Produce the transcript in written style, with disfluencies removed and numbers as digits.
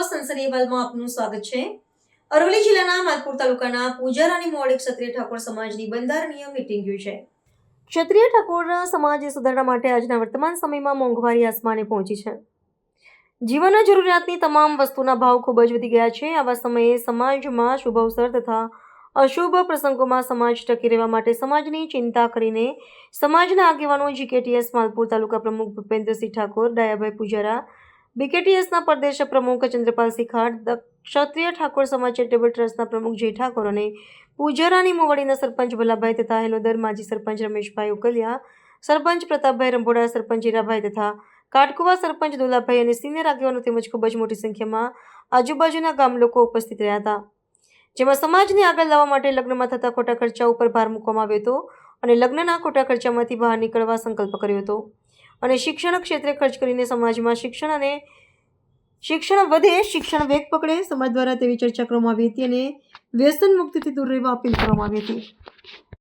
સંસદીય અહેવાલમાં આપનું સ્વાગત છે। અરવલ્લી જિલ્લાના માલપુર તાલુકાના પૂજારાની મોડ ક્ષત્રિય ઠાકોર સમાજની બંધારણીય મીટિંગ યોજાઈ। ક્ષત્રિય ઠાકોર સમાજ સુધારણા માટે આજના વર્તમાન સમયમાં મોંઘવારી આસમાને પહોંચી છે। જીવન જરૂરિયાતની તમામ વસ્તુના ભાવ ખૂબ જ વધી ગયા છે। આવા સમયે સમાજમાં શુભ અવસર તથા અશુભ પ્રસંગોમાં સમાજ ટકી રહેવા માટે સમાજની ચિંતા કરીને સમાજના આગેવાનો જીકેટીએસ માલપુર તાલુકા પ્રમુખ ભૂપેન્દ્રસિંહ ઠાકોર, ડાયાભાઈ પૂજારા, બીકેટીએસના પ્રદેશ પ્રમુખ ચંદ્રપાલસિંહ ખાટ, ક્ષત્રિય ઠાકોર સમાજ ચેરિટેબલ ટ્રસ્ટના પ્રમુખ જય ઠાકોર અને પૂજારાની મોવડીના સરપંચ ભલાભાઈ તથા હેલોદર માજી સરપંચ રમેશભાઈ ઉકલિયા, સરપંચ પ્રતાપભાઈ રંભોડા, સરપંચ હીરાભાઈ તથા કાટકુવા સરપંચ દુલાભાઈ અને સિનિયર આગેવાનો તેમજ ખૂબ જ મોટી સંખ્યામાં આજુબાજુના ગામ લોકો ઉપસ્થિત રહ્યા હતા, જેમાં સમાજને આગળ લાવવા માટે લગ્નમાં થતા ખોટા ખર્ચા ઉપર ભાર મૂકવામાં આવ્યો હતો અને લગ્નના ખોટા ખર્ચામાંથી બહાર નીકળવા સંકલ્પ કર્યો હતો અને શિક્ષણ ક્ષેત્રે ખર્ચ કરીને સમાજમાં શિક્ષણ વધે, શિક્ષણ વેગ પકડે, સમાજ દ્વારા તેવી ચર્ચા કરવામાં આવી હતી અને વ્યસન મુક્તિથી દૂર રહેવા અપીલ કરવામાં આવી હતી।